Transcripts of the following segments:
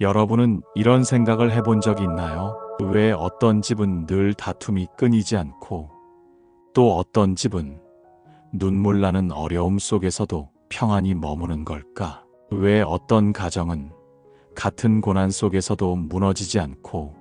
여러분은 이런 생각을 해본 적 있나요? 왜 어떤 집은 늘 다툼이 끊이지 않고 또 어떤 집은 눈물 나는 어려움 속에서도 평안히 머무는 걸까? 왜 어떤 가정은 같은 고난 속에서도 무너지지 않고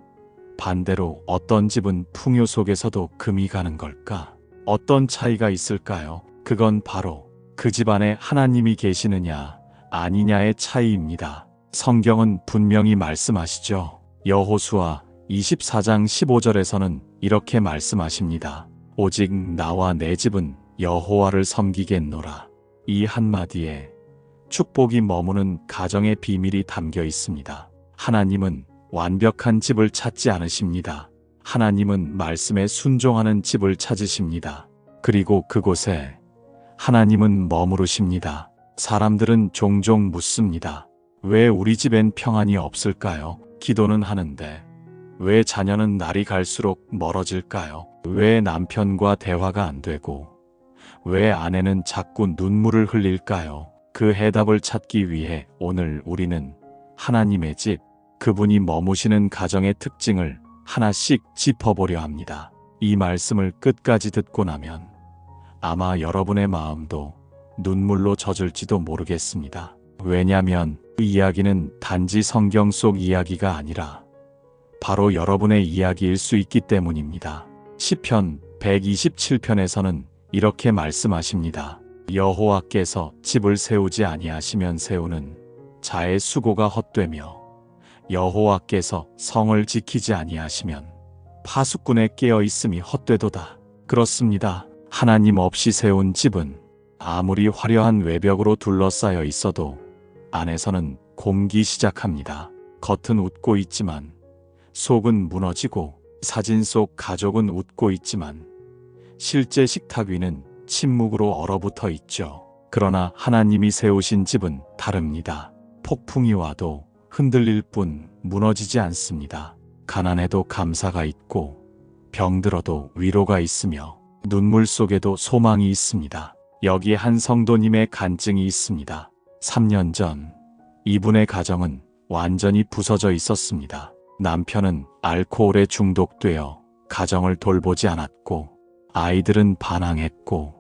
반대로 어떤 집은 풍요 속에서도 금이 가는 걸까? 어떤 차이가 있을까요? 그건 바로 그 집안에 하나님이 계시느냐 아니냐의 차이입니다. 성경은 분명히 말씀하시죠. 여호수아 24장 15절에서는 이렇게 말씀하십니다. 오직 나와 내 집은 여호와를 섬기겠노라. 이 한마디에 축복이 머무는 가정의 비밀이 담겨 있습니다. 하나님은 완벽한 집을 찾지 않으십니다. 하나님은 말씀에 순종하는 집을 찾으십니다. 그리고 그곳에 하나님은 머무르십니다. 사람들은 종종 묻습니다. 왜 우리 집엔 평안이 없을까요? 기도는 하는데 왜 자녀는 날이 갈수록 멀어질까요? 왜 남편과 대화가 안 되고 왜 아내는 자꾸 눈물을 흘릴까요? 그 해답을 찾기 위해 오늘 우리는 하나님의 집, 그분이 머무시는 가정의 특징을 하나씩 짚어보려 합니다. 이 말씀을 끝까지 듣고 나면 아마 여러분의 마음도 눈물로 젖을지도 모르겠습니다. 왜냐하면 그 이야기는 단지 성경 속 이야기가 아니라 바로 여러분의 이야기일 수 있기 때문입니다. 시편 127편에서는 이렇게 말씀하십니다. 여호와께서 집을 세우지 아니하시면 세우는 자의 수고가 헛되며 여호와께서 성을 지키지 아니하시면 파수꾼의 깨어 있음이 헛되도다. 그렇습니다. 하나님 없이 세운 집은 아무리 화려한 외벽으로 둘러싸여 있어도 안에서는 곰기 시작합니다. 겉은 웃고 있지만 속은 무너지고 사진 속 가족은 웃고 있지만 실제 식탁 위는 침묵으로 얼어붙어 있죠. 그러나 하나님이 세우신 집은 다릅니다. 폭풍이 와도 흔들릴 뿐 무너지지 않습니다. 가난해도 감사가 있고 병들어도 위로가 있으며 눈물 속에도 소망이 있습니다. 여기 한 성도님의 간증이 있습니다. 3년 전 이분의 가정은 완전히 부서져 있었습니다. 남편은 알코올에 중독되어 가정을 돌보지 않았고 아이들은 반항했고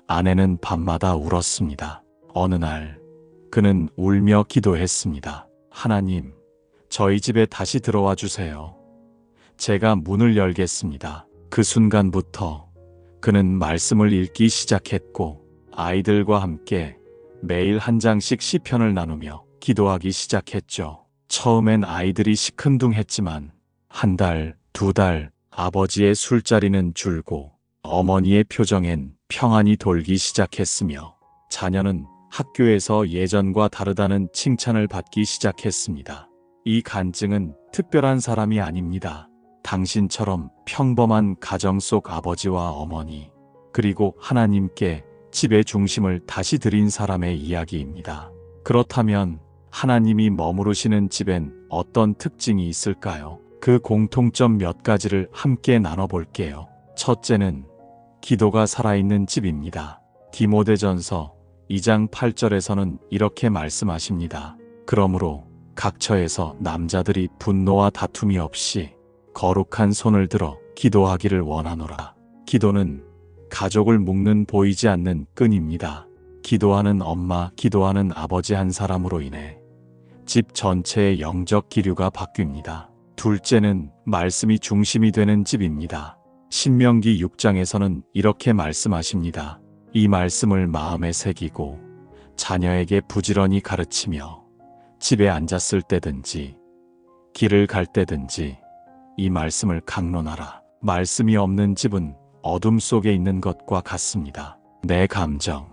아내는 밤마다 울었습니다. 어느 날 그는 울며 기도했습니다. 하나님, 저희 집에 다시 들어와 주세요. 제가 문을 열겠습니다. 그 순간부터 그는 말씀을 읽기 시작했고 아이들과 함께 매일 한 장씩 시편을 나누며 기도하기 시작했죠. 처음엔 아이들이 시큰둥했지만 한 달, 두 달 아버지의 술자리는 줄고 어머니의 표정엔 평안이 돌기 시작했으며 자녀는 학교에서 예전과 다르다는 칭찬을 받기 시작했습니다. 이 간증은 특별한 사람이 아닙니다. 당신처럼 평범한 가정 속 아버지와 어머니, 그리고 하나님께 집의 중심을 다시 드린 사람의 이야기입니다. 그렇다면 하나님이 머무르시는 집엔 어떤 특징이 있을까요? 그 공통점 몇 가지를 함께 나눠볼게요. 첫째는 기도가 살아있는 집입니다. 디모데전서 2장 8절에서는 이렇게 말씀하십니다. 그러므로 각처에서 남자들이 분노와 다툼이 없이 거룩한 손을 들어 기도하기를 원하노라. 기도는 가족을 묶는 보이지 않는 끈입니다. 기도하는 엄마, 기도하는 아버지 한 사람으로 인해 집 전체의 영적 기류가 바뀝니다. 둘째는 말씀이 중심이 되는 집입니다. 신명기 6장에서는 이렇게 말씀하십니다. 이 말씀을 마음에 새기고 자녀에게 부지런히 가르치며 집에 앉았을 때든지 길을 갈 때든지 이 말씀을 강론하라. 말씀이 없는 집은 어둠 속에 있는 것과 같습니다. 내 감정,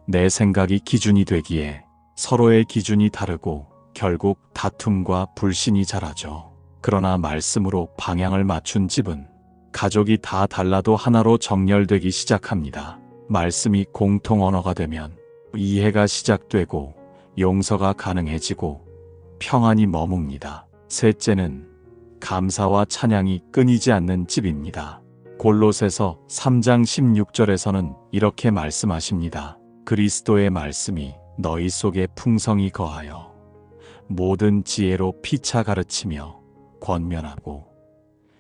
내 생각이 기준이 되기에 서로의 기준이 다르고 결국 다툼과 불신이 자라죠. 그러나 말씀으로 방향을 맞춘 집은 가족이 다 달라도 하나로 정렬되기 시작합니다. 말씀이 공통 언어가 되면 이해가 시작되고 용서가 가능해지고 평안이 머뭅니다. 셋째는 감사와 찬양이 끊이지 않는 집입니다. 골로새서 3장 16절에서는 이렇게 말씀하십니다. 그리스도의 말씀이 너희 속에 풍성히 거하여 모든 지혜로 피차 가르치며 권면하고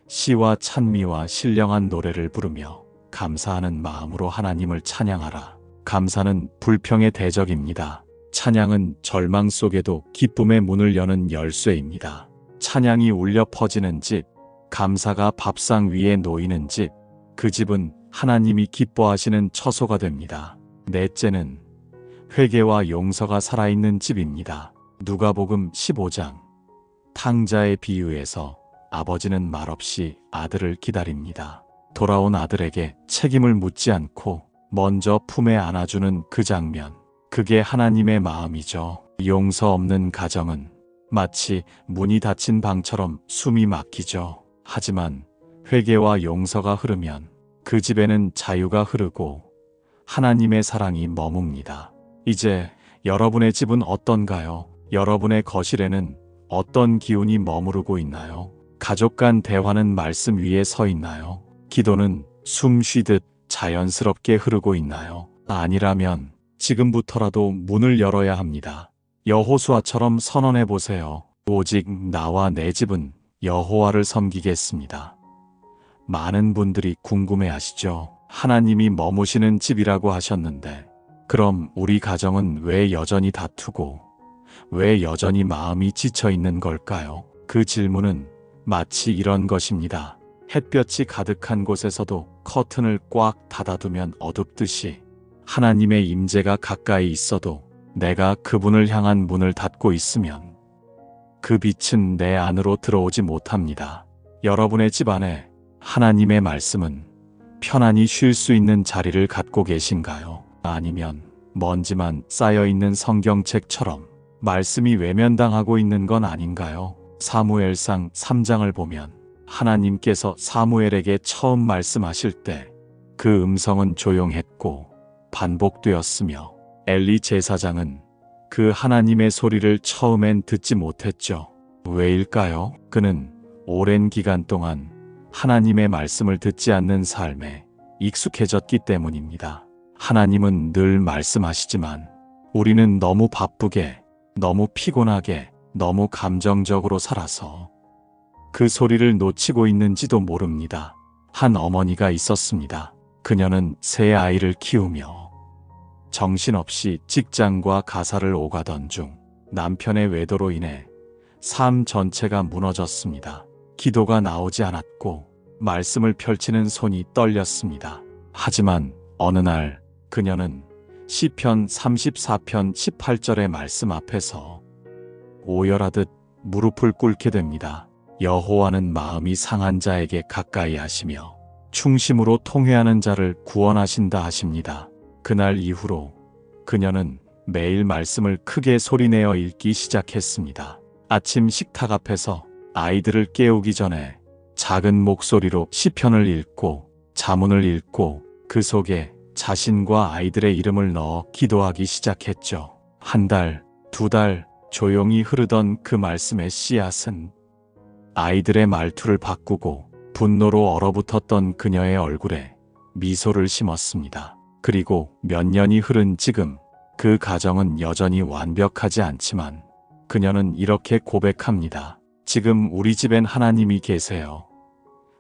시와 찬미와 신령한 노래를 부르며 감사하는 마음으로 하나님을 찬양하라. 감사는 불평의 대적입니다. 찬양은 절망 속에도 기쁨의 문을 여는 열쇠입니다. 찬양이 울려 퍼지는 집, 감사가 밥상 위에 놓이는 집, 그 집은 하나님이 기뻐하시는 처소가 됩니다. 넷째는 회개와 용서가 살아있는 집입니다. 누가복음 15장 탕자의 비유에서 아버지는 말없이 아들을 기다립니다. 돌아온 아들에게 책임을 묻지 않고 먼저 품에 안아주는 그 장면, 그게 하나님의 마음이죠. 용서 없는 가정은 마치 문이 닫힌 방처럼 숨이 막히죠. 하지만 회개와 용서가 흐르면 그 집에는 자유가 흐르고 하나님의 사랑이 머뭅니다. 이제 여러분의 집은 어떤가요? 여러분의 거실에는 어떤 기운이 머무르고 있나요? 가족 간 대화는 말씀 위에 서 있나요? 기도는 숨 쉬듯 자연스럽게 흐르고 있나요? 아니라면 지금부터라도 문을 열어야 합니다. 여호수아처럼 선언해 보세요. 오직 나와 내 집은 여호와를 섬기겠습니다. 많은 분들이 궁금해 하시죠. 하나님이 머무시는 집이라고 하셨는데, 그럼 우리 가정은 왜 여전히 다투고, 왜 여전히 마음이 지쳐 있는 걸까요? 그 질문은 마치 이런 것입니다. 햇볕이 가득한 곳에서도 커튼을 꽉 닫아두면 어둡듯이 하나님의 임재가 가까이 있어도 내가 그분을 향한 문을 닫고 있으면 그 빛은 내 안으로 들어오지 못합니다. 여러분의 집 안에 하나님의 말씀은 편안히 쉴 수 있는 자리를 갖고 계신가요? 아니면 먼지만 쌓여있는 성경책처럼 말씀이 외면당하고 있는 건 아닌가요? 사무엘상 3장을 보면 하나님께서 사무엘에게 처음 말씀하실 때 그 음성은 조용했고 반복되었으며 엘리 제사장은 그 하나님의 소리를 처음엔 듣지 못했죠. 왜일까요? 그는 오랜 기간 동안 하나님의 말씀을 듣지 않는 삶에 익숙해졌기 때문입니다. 하나님은 늘 말씀하시지만 우리는 너무 바쁘게, 너무 피곤하게, 너무 감정적으로 살아서 그 소리를 놓치고 있는지도 모릅니다. 한 어머니가 있었습니다. 그녀는 세 아이를 키우며 정신없이 직장과 가사를 오가던 중 남편의 외도로 인해 삶 전체가 무너졌습니다. 기도가 나오지 않았고 말씀을 펼치는 손이 떨렸습니다. 하지만 어느 날 그녀는 시편 34편 18절의 말씀 앞에서 오열하듯 무릎을 꿇게 됩니다. 여호와는 마음이 상한 자에게 가까이 하시며 충심으로 통회하는 자를 구원하신다 하십니다. 그날 이후로 그녀는 매일 말씀을 크게 소리내어 읽기 시작했습니다. 아침 식탁 앞에서 아이들을 깨우기 전에 작은 목소리로 시편을 읽고 자문을 읽고 그 속에 자신과 아이들의 이름을 넣어 기도하기 시작했죠. 한 달, 두 달 조용히 흐르던 그 말씀의 씨앗은 아이들의 말투를 바꾸고 분노로 얼어붙었던 그녀의 얼굴에 미소를 심었습니다. 그리고 몇 년이 흐른 지금 그 가정은 여전히 완벽하지 않지만 그녀는 이렇게 고백합니다. 지금 우리 집엔 하나님이 계세요.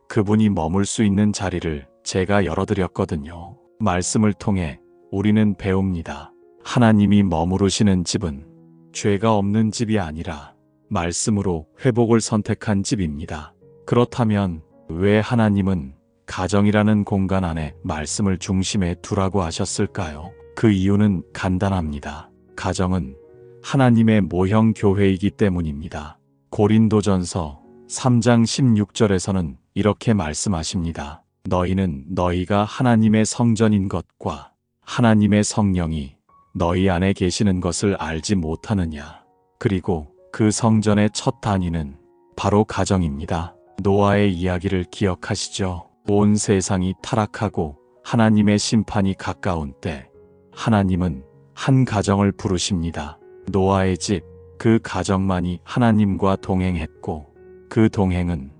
그분이 머물 수 있는 자리를 제가 열어드렸거든요. 말씀을 통해 우리는 배웁니다. 하나님이 머무르시는 집은 죄가 없는 집이 아니라 말씀으로 회복을 선택한 집입니다. 그렇다면 왜 하나님은 가정이라는 공간 안에 말씀을 중심에 두라고 하셨을까요? 그 이유는 간단합니다. 가정은 하나님의 모형 교회이기 때문입니다. 고린도전서 3장 16절에서는 이렇게 말씀하십니다. 너희는 너희가 하나님의 성전인 것과 하나님의 성령이 너희 안에 계시는 것을 알지 못하느냐. 그리고 그 성전의 첫 단위는 바로 가정입니다. 노아의 이야기를 기억하시죠? 온 세상이 타락하고 하나님의 심판이 가까운 때 하나님은 한 가정을 부르십니다. 노아의 집, 그 가정만이 하나님과 동행했고 그 동행은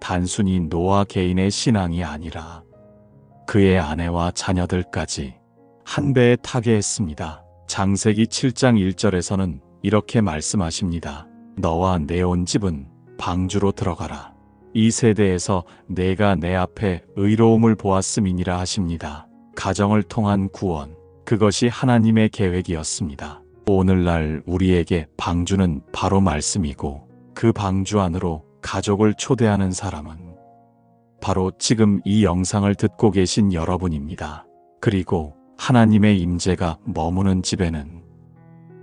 단순히 노아 개인의 신앙이 아니라 그의 아내와 자녀들까지 한 배에 타게 했습니다. 창세기 7장 1절에서는 이렇게 말씀하십니다. 너와 내 온 집은 방주로 들어가라. 이 세대에서 내가 내 앞에 의로움을 보았음이니라 하십니다. 가정을 통한 구원, 그것이 하나님의 계획이었습니다. 오늘날 우리에게 방주는 바로 말씀이고 그 방주 안으로 가족을 초대하는 사람은 바로 지금 이 영상을 듣고 계신 여러분입니다. 그리고 하나님의 임재가 머무는 집에는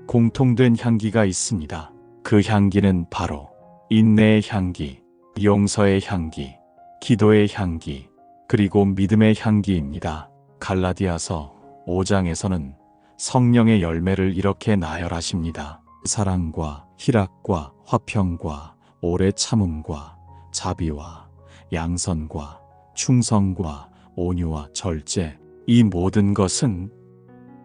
공통된 향기가 있습니다. 그 향기는 바로 인내의 향기, 용서의 향기, 기도의 향기, 그리고 믿음의 향기입니다. 갈라디아서 5장에서는 성령의 열매를 이렇게 나열하십니다. 사랑과 희락과 화평과 오래 참음과 자비와 양선과 충성과 온유와 절제, 이 모든 것은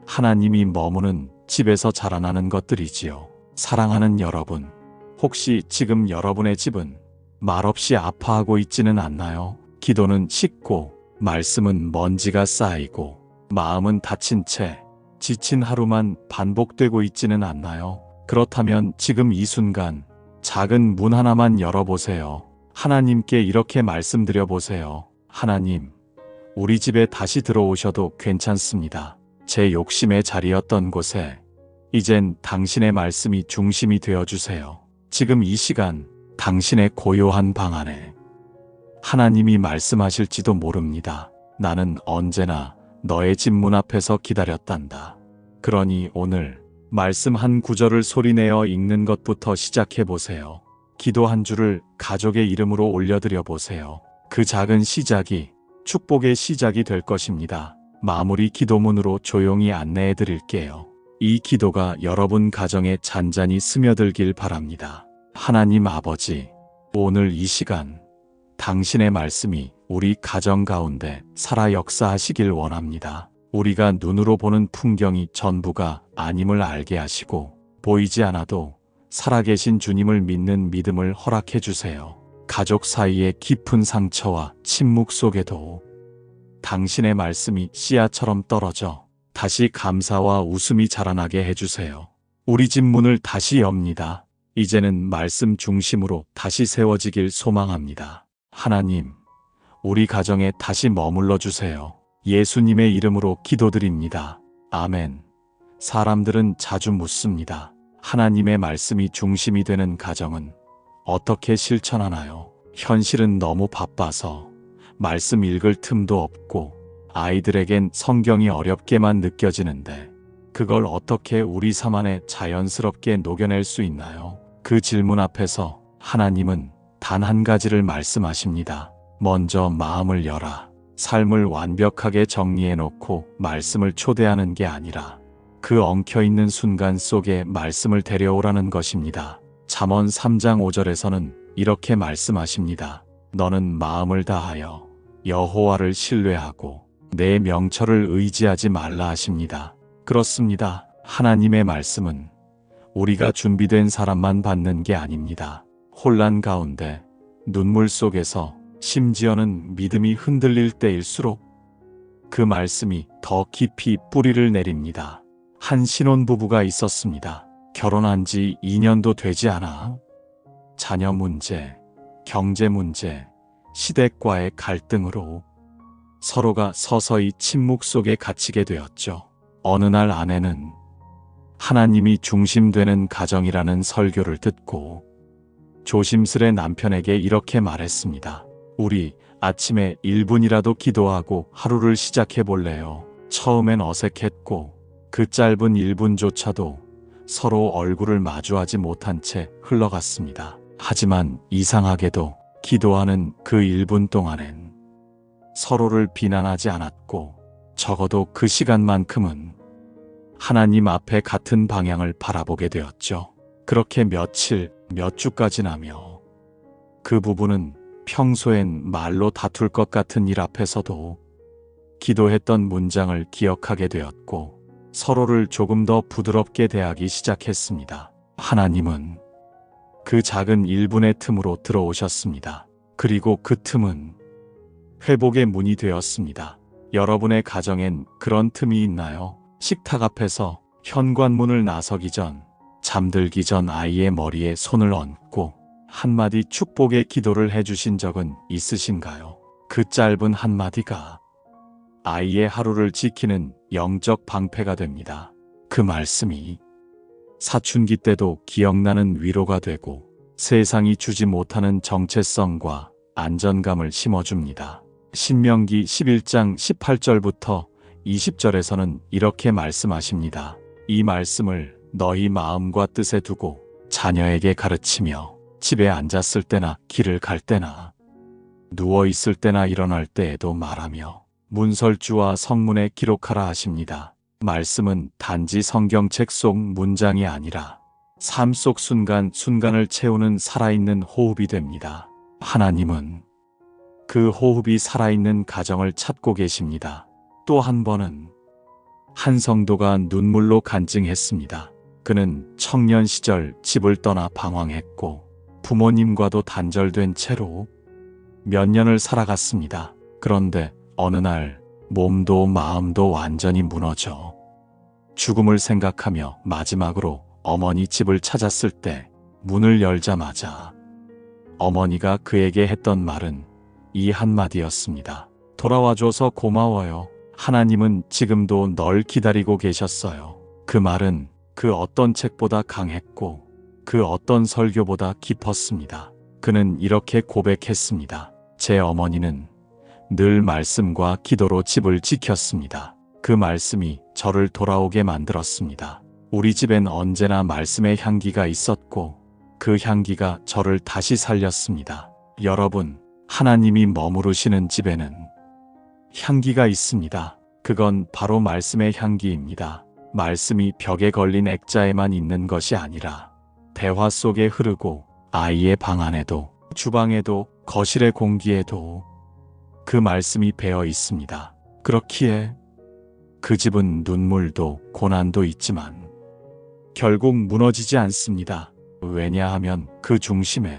하나님이 머무는 집에서 자라나는 것들이지요. 사랑하는 여러분, 혹시 지금 여러분의 집은 말없이 아파하고 있지는 않나요? 기도는 식고 말씀은 먼지가 쌓이고 마음은 다친 채 지친 하루만 반복되고 있지는 않나요? 그렇다면 지금 이 순간 작은 문 하나만 열어보세요. 하나님께 이렇게 말씀드려 보세요. 하나님, 우리 집에 다시 들어오셔도 괜찮습니다. 제 욕심의 자리였던 곳에 이젠 당신의 말씀이 중심이 되어주세요. 지금 이 시간 당신의 고요한 방 안에 하나님이 말씀하실지도 모릅니다. 나는 언제나 너의 집 문 앞에서 기다렸단다. 그러니 오늘 말씀 한 구절을 소리내어 읽는 것부터 시작해 보세요. 기도 한 줄을 가족의 이름으로 올려드려 보세요. 그 작은 시작이 축복의 시작이 될 것입니다. 마무리 기도문으로 조용히 안내해 드릴게요. 이 기도가 여러분 가정에 잔잔히 스며들길 바랍니다. 하나님 아버지, 오늘 이 시간 당신의 말씀이 우리 가정 가운데 살아 역사하시길 원합니다. 우리가 눈으로 보는 풍경이 전부가 아님을 알게 하시고 보이지 않아도 살아계신 주님을 믿는 믿음을 허락해 주세요. 가족 사이의 깊은 상처와 침묵 속에도 당신의 말씀이 씨앗처럼 떨어져 다시 감사와 웃음이 자라나게 해주세요. 우리 집 문을 다시 엽니다. 이제는 말씀 중심으로 다시 세워지길 소망합니다. 하나님, 우리 가정에 다시 머물러 주세요. 예수님의 이름으로 기도드립니다. 아멘. 사람들은 자주 묻습니다. 하나님의 말씀이 중심이 되는 가정은 어떻게 실천하나요? 현실은 너무 바빠서 말씀 읽을 틈도 없고 아이들에겐 성경이 어렵게만 느껴지는데 그걸 어떻게 우리 삶 안에 자연스럽게 녹여낼 수 있나요? 그 질문 앞에서 하나님은 단 한 가지를 말씀하십니다. 먼저 마음을 열라. 삶을 완벽하게 정리해놓고 말씀을 초대하는 게 아니라 그 엉켜있는 순간 속에 말씀을 데려오라는 것입니다. 잠언 3장 5절에서는 이렇게 말씀하십니다. 너는 마음을 다하여 여호와를 신뢰하고 내 명철을 의지하지 말라 하십니다. 그렇습니다. 하나님의 말씀은 우리가 준비된 사람만 받는 게 아닙니다. 혼란 가운데, 눈물 속에서, 심지어는 믿음이 흔들릴 때일수록 그 말씀이 더 깊이 뿌리를 내립니다. 한 신혼부부가 있었습니다. 결혼한 지 2년도 되지 않아 자녀 문제, 경제 문제, 시댁과의 갈등으로 서로가 서서히 침묵 속에 갇히게 되었죠. 어느 날 아내는 하나님이 중심되는 가정이라는 설교를 듣고 조심스레 남편에게 이렇게 말했습니다. 우리 아침에 1분이라도 기도하고 하루를 시작해 볼래요? 처음엔 어색했고 그 짧은 1분조차도 서로 얼굴을 마주하지 못한 채 흘러갔습니다. 하지만 이상하게도 기도하는 그 1분 동안엔 서로를 비난하지 않았고 적어도 그 시간만큼은 하나님 앞에 같은 방향을 바라보게 되었죠. 그렇게 며칠, 몇 주가 지나며 그 부부는 평소엔 말로 다툴 것 같은 일 앞에서도 기도했던 문장을 기억하게 되었고 서로를 조금 더 부드럽게 대하기 시작했습니다. 하나님은 그 작은 1분의 틈으로 들어오셨습니다. 그리고 그 틈은 회복의 문이 되었습니다. 여러분의 가정엔 그런 틈이 있나요? 식탁 앞에서 현관문을 나서기 전 잠들기 전 아이의 머리에 손을 얹고 한마디 축복의 기도를 해주신 적은 있으신가요? 그 짧은 한마디가 아이의 하루를 지키는 영적 방패가 됩니다. 그 말씀이 사춘기 때도 기억나는 위로가 되고 세상이 주지 못하는 정체성과 안전감을 심어줍니다. 신명기 11장 18절부터 20절에서는 이렇게 말씀하십니다. 이 말씀을 너희 마음과 뜻에 두고 자녀에게 가르치며 집에 앉았을 때나 길을 갈 때나 누워 있을 때나 일어날 때에도 말하며 문설주와 성문에 기록하라 하십니다. 말씀은 단지 성경책 속 문장이 아니라 삶 속 순간순간을 채우는 살아있는 호흡이 됩니다. 하나님은 그 호흡이 살아있는 가정을 찾고 계십니다. 또 한 번은 한 성도가 눈물로 간증했습니다. 그는 청년 시절 집을 떠나 방황했고 부모님과도 단절된 채로 몇 년을 살아갔습니다. 그런데 어느 날 몸도 마음도 완전히 무너져 죽음을 생각하며 마지막으로 어머니 집을 찾았을 때 문을 열자마자 어머니가 그에게 했던 말은 이 한마디였습니다. 돌아와줘서 고마워요. 하나님은 지금도 널 기다리고 계셨어요. 그 말은 그 어떤 책보다 강했고 그 어떤 설교보다 깊었습니다. 그는 이렇게 고백했습니다. 제 어머니는 늘 말씀과 기도로 집을 지켰습니다. 그 말씀이 저를 돌아오게 만들었습니다. 우리 집엔 언제나 말씀의 향기가 있었고 그 향기가 저를 다시 살렸습니다. 여러분, 하나님이 머무르시는 집에는 향기가 있습니다. 그건 바로 말씀의 향기입니다. 말씀이 벽에 걸린 액자에만 있는 것이 아니라 대화 속에 흐르고 아이의 방 안에도 주방에도 거실의 공기에도 그 말씀이 배어 있습니다. 그렇기에 그 집은 눈물도 고난도 있지만 결국 무너지지 않습니다. 왜냐하면 그 중심에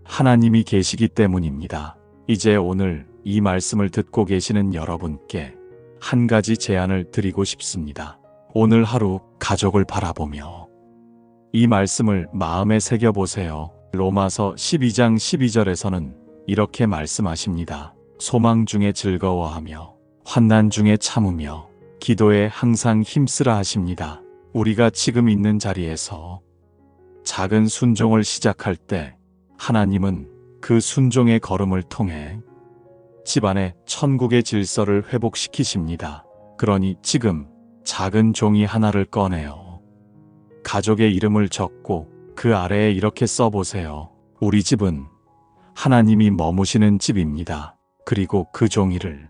하나님이 계시기 때문입니다. 이제 오늘 이 말씀을 듣고 계시는 여러분께 한 가지 제안을 드리고 싶습니다. 오늘 하루 가족을 바라보며 이 말씀을 마음에 새겨보세요. 로마서 12장 12절에서는 이렇게 말씀하십니다. 소망 중에 즐거워하며 환난 중에 참으며 기도에 항상 힘쓰라 하십니다. 우리가 지금 있는 자리에서 작은 순종을 시작할 때 하나님은 그 순종의 걸음을 통해 집안의 천국의 질서를 회복시키십니다. 그러니 지금 작은 종이 하나를 꺼내어 가족의 이름을 적고 그 아래에 이렇게 써보세요. 우리 집은 하나님이 머무시는 집입니다. 그리고 그 종이를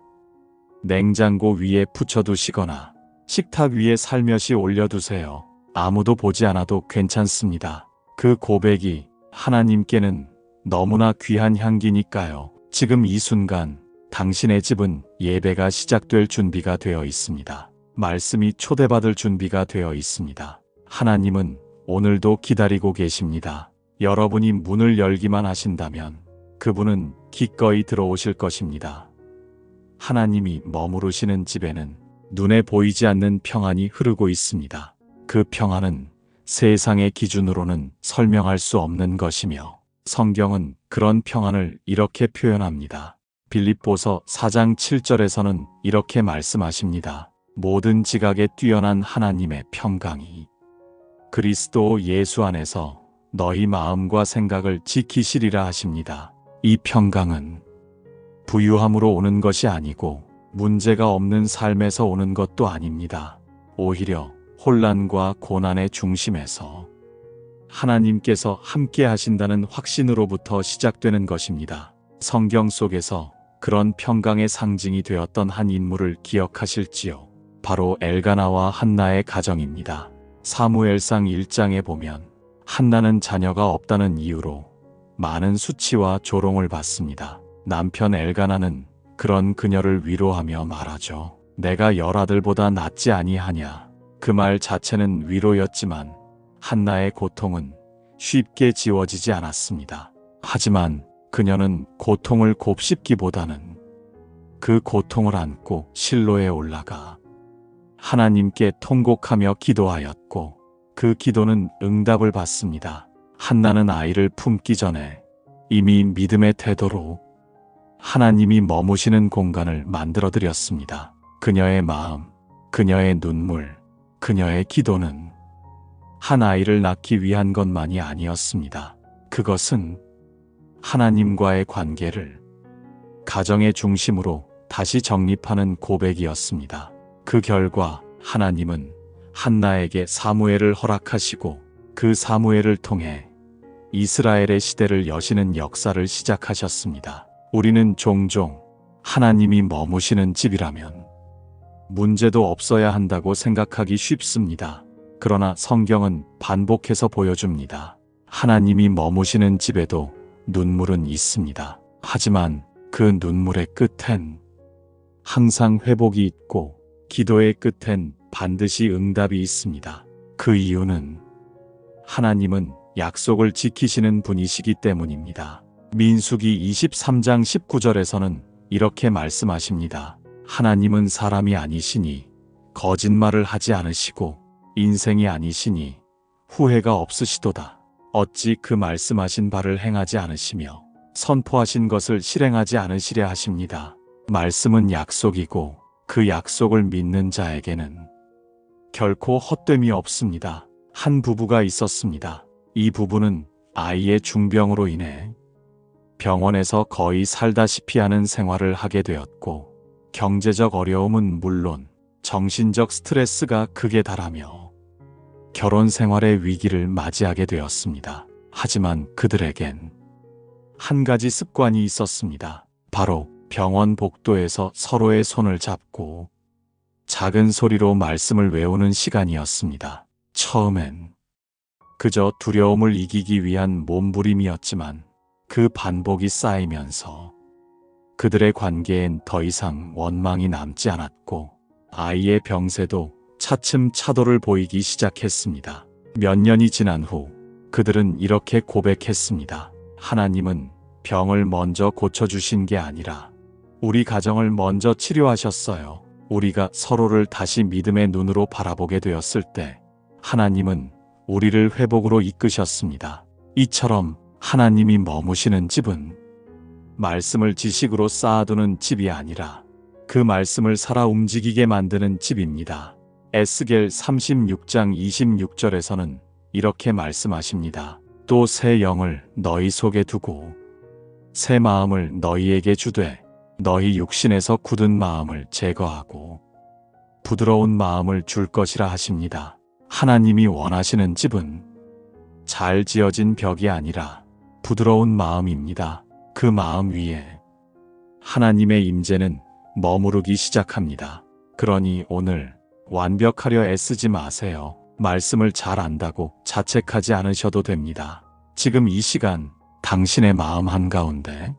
냉장고 위에 붙여두시거나 식탁 위에 살며시 올려두세요. 아무도 보지 않아도 괜찮습니다. 그 고백이 하나님께는 너무나 귀한 향기니까요. 지금 이 순간 당신의 집은 예배가 시작될 준비가 되어 있습니다. 말씀이 초대받을 준비가 되어 있습니다. 하나님은 오늘도 기다리고 계십니다. 여러분이 문을 열기만 하신다면 그분은 기꺼이 들어오실 것입니다. 하나님이 머무르시는 집에는 눈에 보이지 않는 평안이 흐르고 있습니다. 그 평안은 세상의 기준으로는 설명할 수 없는 것이며 성경은 그런 평안을 이렇게 표현합니다. 빌립보서 4장 7절에서는 이렇게 말씀하십니다. 모든 지각에 뛰어난 하나님의 평강이 그리스도 예수 안에서 너희 마음과 생각을 지키시리라 하십니다. 이 평강은 부유함으로 오는 것이 아니고 문제가 없는 삶에서 오는 것도 아닙니다. 오히려 혼란과 고난의 중심에서 하나님께서 함께 하신다는 확신으로부터 시작되는 것입니다. 성경 속에서 그런 평강의 상징이 되었던 한 인물을 기억하실지요? 바로 엘가나와 한나의 가정입니다. 사무엘상 1장에 보면 한나는 자녀가 없다는 이유로 많은 수치와 조롱을 받습니다. 남편 엘가나는 그런 그녀를 위로하며 말하죠. 내가 열아들보다 낫지 아니하냐. 그 말 자체는 위로였지만 한나의 고통은 쉽게 지워지지 않았습니다. 하지만 그녀는 고통을 곱씹기보다는 그 고통을 안고 실로에 올라가 하나님께 통곡하며 기도하였고 그 기도는 응답을 받습니다. 한나는 아이를 품기 전에 이미 믿음의 태도로 하나님이 머무시는 공간을 만들어 드렸습니다. 그녀의 마음, 그녀의 눈물, 그녀의 기도는 한 아이를 낳기 위한 것만이 아니었습니다. 그것은 하나님과의 관계를 가정의 중심으로 다시 정립하는 고백이었습니다. 그 결과 하나님은 한나에게 사무엘을 허락하시고 그 사무엘을 통해 이스라엘의 시대를 여시는 역사를 시작하셨습니다. 우리는 종종 하나님이 머무시는 집이라면 문제도 없어야 한다고 생각하기 쉽습니다. 그러나 성경은 반복해서 보여줍니다. 하나님이 머무시는 집에도 눈물은 있습니다. 하지만 그 눈물의 끝엔 항상 회복이 있고 기도의 끝엔 반드시 응답이 있습니다. 그 이유는 하나님은 약속을 지키시는 분이시기 때문입니다. 민수기 23장 19절에서는 이렇게 말씀하십니다. 하나님은 사람이 아니시니 거짓말을 하지 않으시고 인생이 아니시니 후회가 없으시도다. 어찌 그 말씀하신 바를 행하지 않으시며 선포하신 것을 실행하지 않으시랴 하십니다. 말씀은 약속이고 그 약속을 믿는 자에게는 결코 헛됨이 없습니다. 한 부부가 있었습니다. 이 부부는 아이의 중병으로 인해 병원에서 거의 살다시피 하는 생활을 하게 되었고 경제적 어려움은 물론 정신적 스트레스가 극에 달하며 결혼 생활의 위기를 맞이하게 되었습니다. 하지만 그들에겐 한 가지 습관이 있었습니다. 바로 병원 복도에서 서로의 손을 잡고 작은 소리로 말씀을 외우는 시간이었습니다. 처음엔 그저 두려움을 이기기 위한 몸부림이었지만 그 반복이 쌓이면서 그들의 관계엔 더 이상 원망이 남지 않았고 아이의 병세도 차츰 차도를 보이기 시작했습니다. 몇 년이 지난 후 그들은 이렇게 고백했습니다. 하나님은 병을 먼저 고쳐주신 게 아니라 우리 가정을 먼저 치료하셨어요. 우리가 서로를 다시 믿음의 눈으로 바라보게 되었을 때 하나님은 우리를 회복으로 이끄셨습니다. 이처럼 하나님이 머무시는 집은 말씀을 지식으로 쌓아두는 집이 아니라 그 말씀을 살아 움직이게 만드는 집입니다. 에스겔 36장 26절에서는 이렇게 말씀하십니다. 또 새 영을 너희 속에 두고 새 마음을 너희에게 주되 너희 육신에서 굳은 마음을 제거하고 부드러운 마음을 줄 것이라 하십니다. 하나님이 원하시는 집은 잘 지어진 벽이 아니라 부드러운 마음입니다. 그 마음 위에 하나님의 임재는 머무르기 시작합니다. 그러니 오늘 완벽하려 애쓰지 마세요. 말씀을 잘 안다고 자책하지 않으셔도 됩니다. 지금 이 시간 당신의 마음 한가운데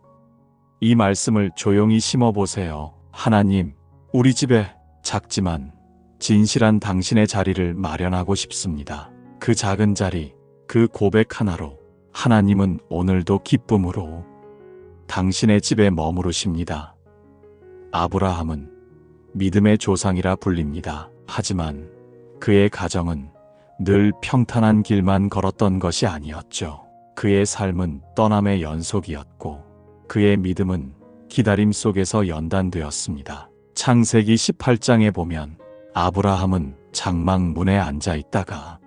이 말씀을 조용히 심어보세요. 하나님, 우리 집에 작지만 진실한 당신의 자리를 마련하고 싶습니다. 그 작은 자리, 그 고백 하나로 하나님은 오늘도 기쁨으로 당신의 집에 머무르십니다. 아브라함은 믿음의 조상이라 불립니다. 하지만 그의 가정은 늘 평탄한 길만 걸었던 것이 아니었죠. 그의 삶은 떠남의 연속이었고 그의 믿음은 기다림 속에서 연단되었습니다. 창세기 18장에 보면 아브라함은 장막 문에 앉아 있다가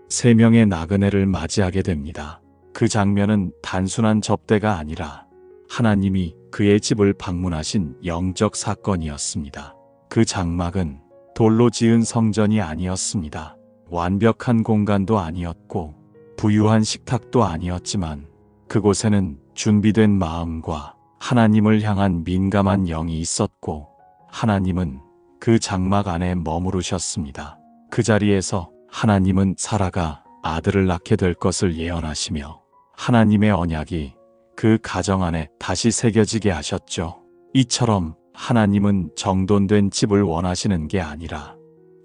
3명의 나그네를 맞이하게 됩니다. 그 장면은 단순한 접대가 아니라 하나님이 그의 집을 방문하신 영적 사건이었습니다. 그 장막은 돌로 지은 성전이 아니었습니다. 완벽한 공간도 아니었고 부유한 식탁도 아니었지만 그곳에는 준비된 마음과 하나님을 향한 민감한 영이 있었고 하나님은 그 장막 안에 머무르셨습니다. 그 자리에서 하나님은 사라가 아들을 낳게 될 것을 예언하시며 하나님의 언약이 그 가정 안에 다시 새겨지게 하셨죠. 이처럼 하나님은 정돈된 집을 원하시는 게 아니라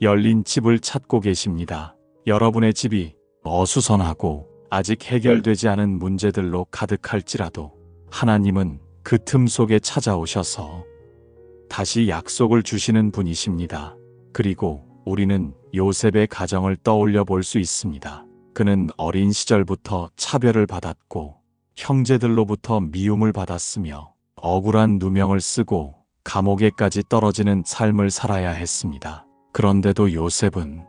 열린 집을 찾고 계십니다. 여러분의 집이 어수선하고 아직 해결되지 않은 문제들로 가득할지라도 하나님은 그 틈 속에 찾아오셔서 다시 약속을 주시는 분이십니다. 그리고 우리는 요셉의 가정을 떠올려 볼 수 있습니다. 그는 어린 시절부터 차별을 받았고 형제들로부터 미움을 받았으며 억울한 누명을 쓰고 감옥에까지 떨어지는 삶을 살아야 했습니다. 그런데도 요셉은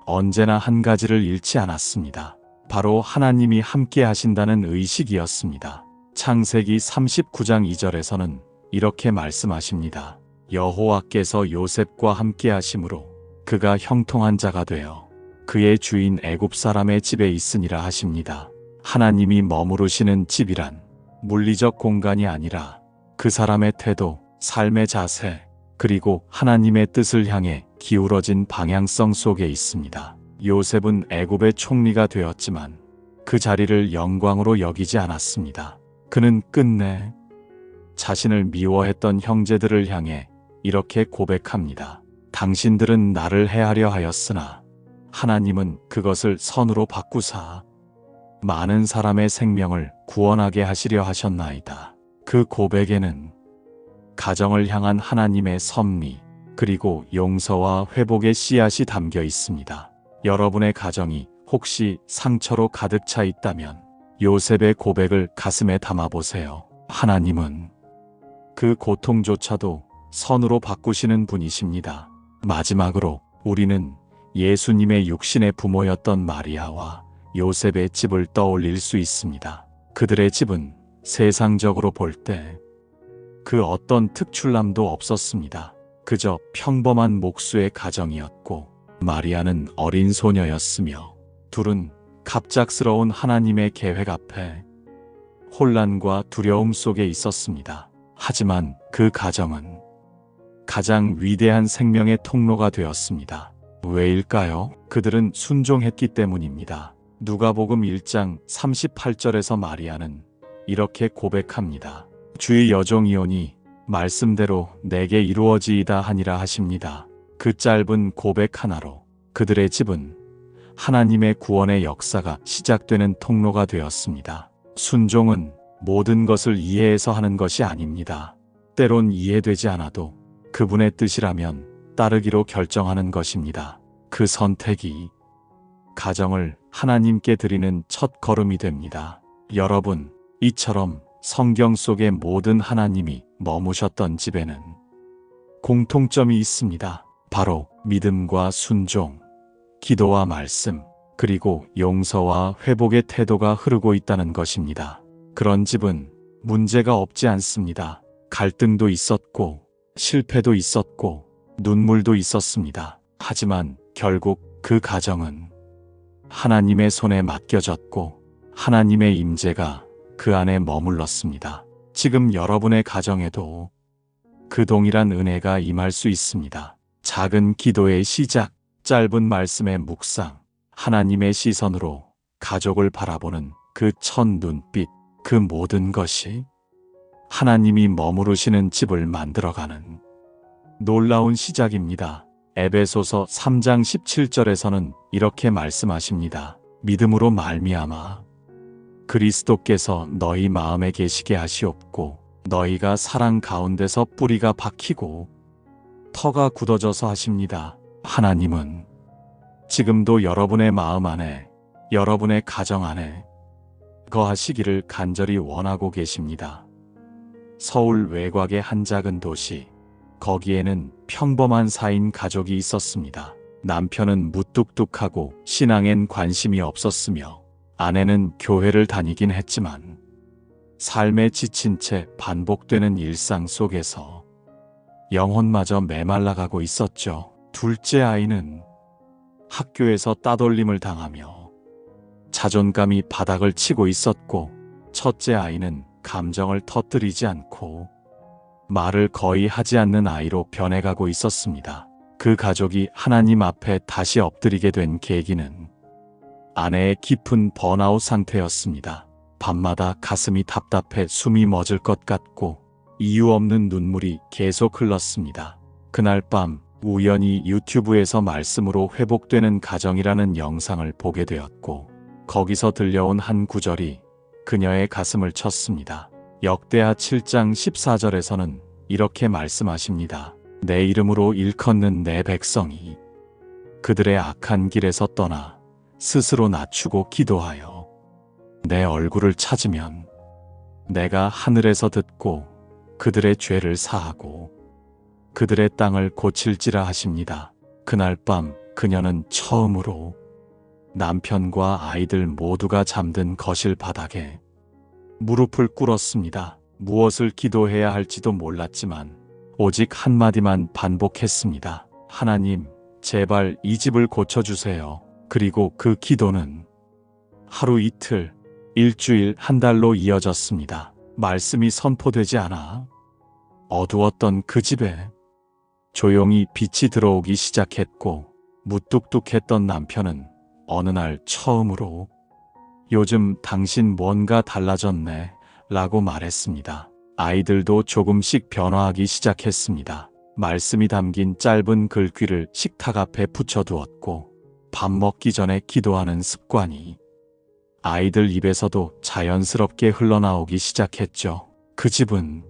언제나 한 가지를 잃지 않았습니다. 바로 하나님이 함께 하신다는 의식이었습니다. 창세기 39장 2절에서는 이렇게 말씀하십니다. 여호와께서 요셉과 함께 하심으로 그가 형통한 자가 되어 그의 주인 애굽 사람의 집에 있으니라 하십니다. 하나님이 머무르시는 집이란 물리적 공간이 아니라 그 사람의 태도, 삶의 자세, 그리고 하나님의 뜻을 향해 기울어진 방향성 속에 있습니다. 요셉은 애굽의 총리가 되었지만 그 자리를 영광으로 여기지 않았습니다. 그는 끝내 자신을 미워했던 형제들을 향해 이렇게 고백합니다. 당신들은 나를 해하려 하였으나 하나님은 그것을 선으로 바꾸사 많은 사람의 생명을 구원하게 하시려 하셨나이다. 그 고백에는 가정을 향한 하나님의 섭리, 그리고 용서와 회복의 씨앗이 담겨 있습니다. 여러분의 가정이 혹시 상처로 가득 차 있다면 요셉의 고백을 가슴에 담아보세요. 하나님은 그 고통조차도 선으로 바꾸시는 분이십니다. 마지막으로 우리는 예수님의 육신의 부모였던 마리아와 요셉의 집을 떠올릴 수 있습니다. 그들의 집은 세상적으로 볼 때 그 어떤 특출남도 없었습니다. 그저 평범한 목수의 가정이었고 마리아는 어린 소녀였으며 둘은 갑작스러운 하나님의 계획 앞에 혼란과 두려움 속에 있었습니다. 하지만 그 가정은 가장 위대한 생명의 통로가 되었습니다. 왜일까요? 그들은 순종했기 때문입니다. 누가복음 1장 38절에서 마리아는 이렇게 고백합니다. 주의 여종이오니 말씀대로 내게 이루어지이다 하니라 하십니다. 그 짧은 고백 하나로 그들의 집은 하나님의 구원의 역사가 시작되는 통로가 되었습니다. 순종은 모든 것을 이해해서 하는 것이 아닙니다. 때론 이해되지 않아도 그분의 뜻이라면 따르기로 결정하는 것입니다. 그 선택이 가정을 하나님께 드리는 첫 걸음이 됩니다. 여러분, 이처럼 성경 속의 모든 하나님이 머무셨던 집에는 공통점이 있습니다. 바로 믿음과 순종, 기도와 말씀, 그리고 용서와 회복의 태도가 흐르고 있다는 것입니다. 그런 집은 문제가 없지 않습니다. 갈등도 있었고, 실패도 있었고, 눈물도 있었습니다. 하지만 결국 그 가정은 하나님의 손에 맡겨졌고, 하나님의 임재가 그 안에 머물렀습니다. 지금 여러분의 가정에도 그 동일한 은혜가 임할 수 있습니다. 작은 기도의 시작, 짧은 말씀의 묵상, 하나님의 시선으로 가족을 바라보는 그 첫 눈빛, 그 모든 것이 하나님이 머무르시는 집을 만들어가는 놀라운 시작입니다. 에베소서 3장 17절에서는 이렇게 말씀하십니다. 믿음으로 말미암아 그리스도께서 너희 마음에 계시게 하시옵고 너희가 사랑 가운데서 뿌리가 박히고 터가 굳어져서 하십니다. 하나님은 지금도 여러분의 마음 안에, 여러분의 가정 안에 거하시기를 간절히 원하고 계십니다. 서울 외곽의 한 작은 도시, 거기에는 평범한 4인 가족이 있었습니다. 남편은 무뚝뚝하고 신앙엔 관심이 없었으며 아내는 교회를 다니긴 했지만 삶에 지친 채 반복되는 일상 속에서 영혼마저 메말라가고 있었죠. 둘째 아이는 학교에서 따돌림을 당하며 자존감이 바닥을 치고 있었고 첫째 아이는 감정을 터뜨리지 않고 말을 거의 하지 않는 아이로 변해가고 있었습니다. 그 가족이 하나님 앞에 다시 엎드리게 된 계기는 아내의 깊은 번아웃 상태였습니다. 밤마다 가슴이 답답해 숨이 멎을 것 같고 이유 없는 눈물이 계속 흘렀습니다. 그날 밤 우연히 유튜브에서 말씀으로 회복되는 가정이라는 영상을 보게 되었고 거기서 들려온 한 구절이 그녀의 가슴을 쳤습니다. 역대하 7장 14절에서는 이렇게 말씀하십니다. 내 이름으로 일컫는 내 백성이 그들의 악한 길에서 떠나 스스로 낮추고 기도하여 내 얼굴을 찾으면 내가 하늘에서 듣고 그들의 죄를 사하고 그들의 땅을 고칠지라 하십니다. 그날 밤 그녀는 처음으로 남편과 아이들 모두가 잠든 거실 바닥에 무릎을 꿇었습니다. 무엇을 기도해야 할지도 몰랐지만 오직 한마디만 반복했습니다. 하나님, 제발 이 집을 고쳐주세요. 그리고 그 기도는 하루 이틀, 일주일, 한 달로 이어졌습니다. 말씀이 선포되지 않아 어두웠던 그 집에 조용히 빛이 들어오기 시작했고, 무뚝뚝했던 남편은 어느 날 처음으로 요즘 당신 뭔가 달라졌네 라고 말했습니다. 아이들도 조금씩 변화하기 시작했습니다. 말씀이 담긴 짧은 글귀를 식탁 앞에 붙여두었고, 밥 먹기 전에 기도하는 습관이 아이들 입에서도 자연스럽게 흘러나오기 시작했죠. 그 집은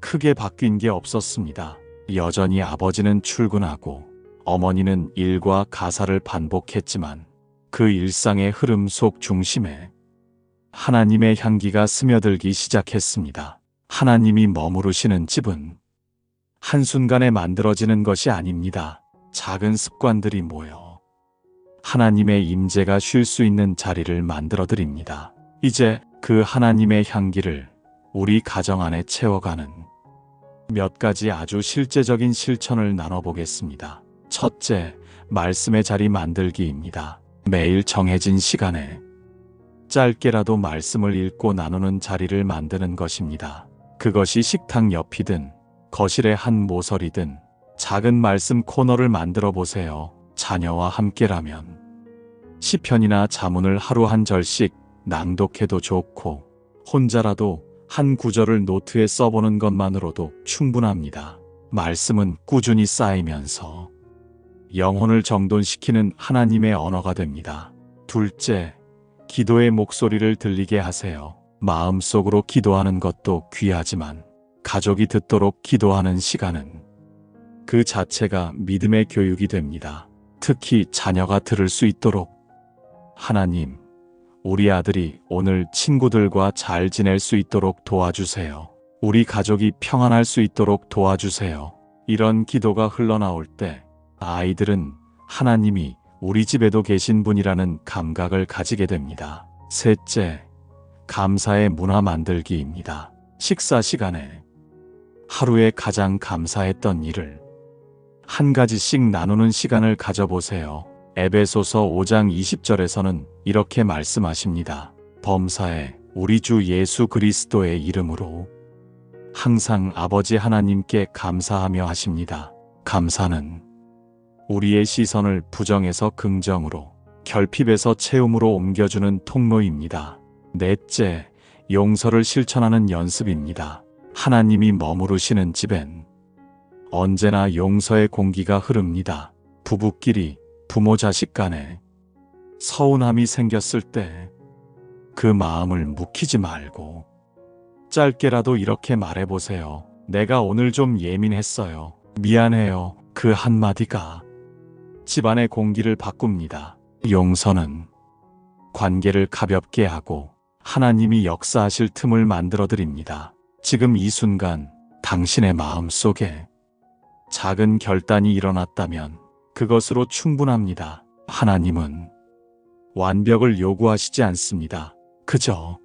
크게 바뀐 게 없었습니다. 여전히 아버지는 출근하고 어머니는 일과 가사를 반복했지만 그 일상의 흐름 속 중심에 하나님의 향기가 스며들기 시작했습니다. 하나님이 머무르시는 집은 한순간에 만들어지는 것이 아닙니다. 작은 습관들이 모여 하나님의 임재가 쉴 수 있는 자리를 만들어 드립니다. 이제 그 하나님의 향기를 우리 가정 안에 채워가는 몇 가지 아주 실제적인 실천을 나눠보겠습니다. 첫째, 말씀의 자리 만들기입니다. 매일 정해진 시간에 짧게라도 말씀을 읽고 나누는 자리를 만드는 것입니다. 그것이 식탁 옆이든 거실의 한 모서리든 작은 말씀 코너를 만들어 보세요. 자녀와 함께라면 시편이나 자문을 하루 한 절씩 낭독해도 좋고, 혼자라도 한 구절을 노트에 써보는 것만으로도 충분합니다. 말씀은 꾸준히 쌓이면서 영혼을 정돈시키는 하나님의 언어가 됩니다. 둘째, 기도의 목소리를 들리게 하세요. 마음속으로 기도하는 것도 귀하지만 가족이 듣도록 기도하는 시간은 그 자체가 믿음의 교육이 됩니다. 특히 자녀가 들을 수 있도록, 하나님, 우리 아들이 오늘 친구들과 잘 지낼 수 있도록 도와주세요. 우리 가족이 평안할 수 있도록 도와주세요. 이런 기도가 흘러나올 때 아이들은 하나님이 우리 집에도 계신 분이라는 감각을 가지게 됩니다. 셋째, 감사의 문화 만들기입니다. 식사 시간에 하루에 가장 감사했던 일을 한 가지씩 나누는 시간을 가져보세요. 에베소서 5장 20절에서는 이렇게 말씀하십니다. 범사에 우리 주 예수 그리스도의 이름으로 항상 아버지 하나님께 감사하며 하십니다. 감사는 우리의 시선을 부정에서 긍정으로, 결핍에서 채움으로 옮겨주는 통로입니다. 넷째, 용서를 실천하는 연습입니다. 하나님이 머무르시는 집엔 언제나 용서의 공기가 흐릅니다. 부부끼리, 부모 자식 간에 서운함이 생겼을 때 그 마음을 묵히지 말고 짧게라도 이렇게 말해보세요. 내가 오늘 좀 예민했어요. 미안해요. 그 한마디가 집안의 공기를 바꿉니다. 용서는 관계를 가볍게 하고 하나님이 역사하실 틈을 만들어 드립니다. 지금 이 순간 당신의 마음 속에 작은 결단이 일어났다면 그것으로 충분합니다. 하나님은 완벽을 요구하시지 않습니다. 그저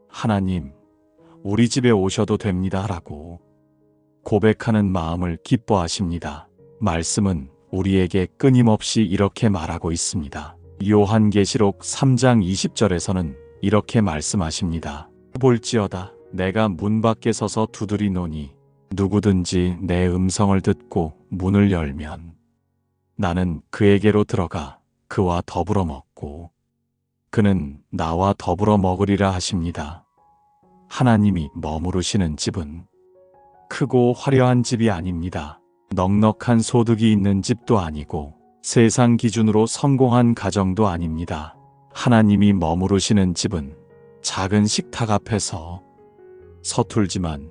하나님, 우리 집에 오셔도 됩니다 라고 고백하는 마음을 기뻐하십니다. 말씀은 우리에게 끊임없이 이렇게 말하고 있습니다. 요한계시록 3장 20절에서는 이렇게 말씀하십니다. 볼지어다 내가 문 밖에 서서 두드리노니 누구든지 내 음성을 듣고 문을 열면 나는 그에게로 들어가 그와 더불어 먹고 그는 나와 더불어 먹으리라 하십니다. 하나님이 머무르시는 집은 크고 화려한 집이 아닙니다. 넉넉한 소득이 있는 집도 아니고 세상 기준으로 성공한 가정도 아닙니다. 하나님이 머무르시는 집은 작은 식탁 앞에서 서툴지만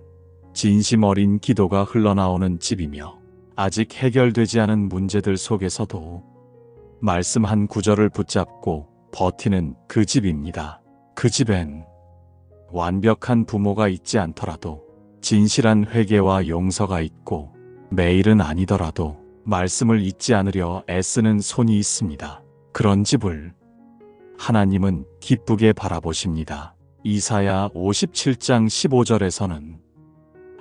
진심 어린 기도가 흘러나오는 집이며, 아직 해결되지 않은 문제들 속에서도 말씀 한 구절을 붙잡고 버티는 그 집입니다. 그 집엔 완벽한 부모가 있지 않더라도 진실한 회개와 용서가 있고 매일은 아니더라도 말씀을 잊지 않으려 애쓰는 손이 있습니다. 그런 집을 하나님은 기쁘게 바라보십니다. 이사야 57장 15절에서는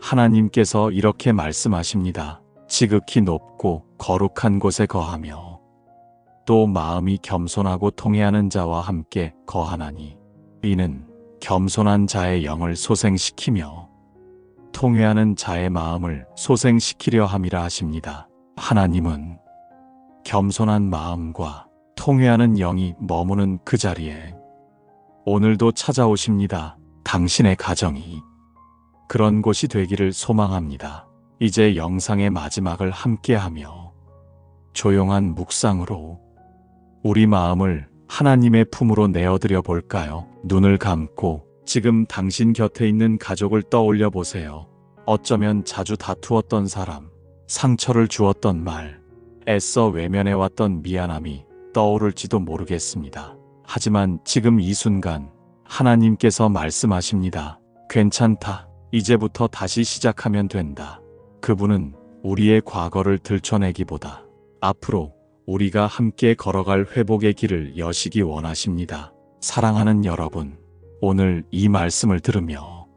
하나님께서 이렇게 말씀하십니다. 지극히 높고 거룩한 곳에 거하며 또 마음이 겸손하고 통회하는 자와 함께 거하나니 이는 겸손한 자의 영을 소생시키며 통회하는 자의 마음을 소생시키려 함이라 하십니다. 하나님은 겸손한 마음과 통회하는 영이 머무는 그 자리에 오늘도 찾아오십니다. 당신의 가정이 그런 곳이 되기를 소망합니다. 이제 영상의 마지막을 함께하며 조용한 묵상으로 우리 마음을 하나님의 품으로 내어드려 볼까요? 눈을 감고 지금 당신 곁에 있는 가족을 떠올려 보세요. 어쩌면 자주 다투었던 사람, 상처를 주었던 말, 애써 외면해왔던 미안함이 떠오를지도 모르겠습니다. 하지만 지금 이 순간 하나님께서 말씀하십니다. 괜찮다. 이제부터 다시 시작하면 된다. 그분은 우리의 과거를 들춰내기보다 앞으로 우리가 함께 걸어갈 회복의 길을 여시기 원하십니다. 사랑하는 여러분, 오늘 이 말씀을 들으며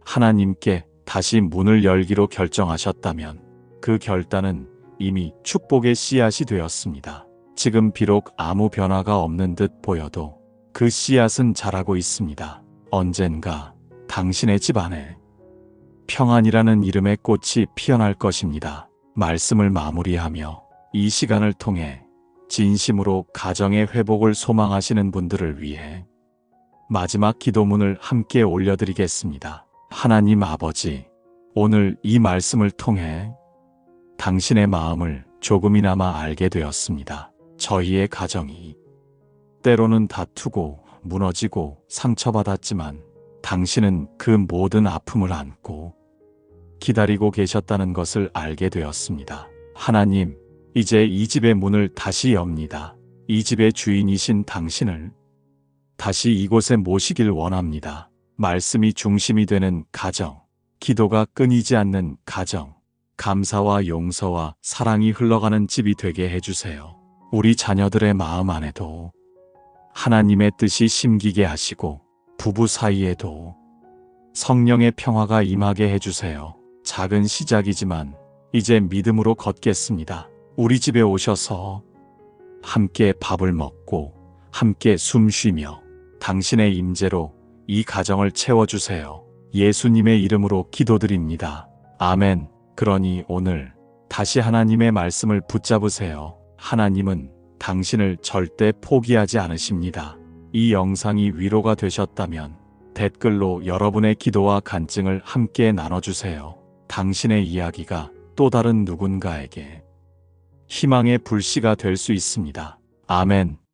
하나님께 다시 문을 열기로 결정하셨다면 그 결단은 이미 축복의 씨앗이 되었습니다. 지금 비록 아무 변화가 없는 듯 보여도 그 씨앗은 자라고 있습니다. 언젠가 당신의 집 안에 평안이라는 이름의 꽃이 피어날 것입니다. 말씀을 마무리하며 이 시간을 통해 진심으로 가정의 회복을 소망하시는 분들을 위해 마지막 기도문을 함께 올려드리겠습니다. 하나님 아버지, 오늘 이 말씀을 통해 당신의 마음을 조금이나마 알게 되었습니다. 저희의 가정이 때로는 다투고 무너지고 상처받았지만 당신은 그 모든 아픔을 안고 기다리고 계셨다는 것을 알게 되었습니다. 하나님, 이제 이 집의 문을 다시 엽니다. 이 집의 주인이신 당신을 다시 이곳에 모시길 원합니다. 말씀이 중심이 되는 가정, 기도가 끊이지 않는 가정, 감사와 용서와 사랑이 흘러가는 집이 되게 해주세요. 우리 자녀들의 마음 안에도 하나님의 뜻이 심기게 하시고 부부 사이에도 성령의 평화가 임하게 해주세요. 작은 시작이지만 이제 믿음으로 걷겠습니다. 우리 집에 오셔서 함께 밥을 먹고 함께 숨 쉬며 당신의 임재로 이 가정을 채워주세요. 예수님의 이름으로 기도드립니다. 아멘. 그러니 오늘 다시 하나님의 말씀을 붙잡으세요. 하나님은 당신을 절대 포기하지 않으십니다. 이 영상이 위로가 되셨다면 댓글로 여러분의 기도와 간증을 함께 나눠주세요. 당신의 이야기가 또 다른 누군가에게 희망의 불씨가 될 수 있습니다. 아멘.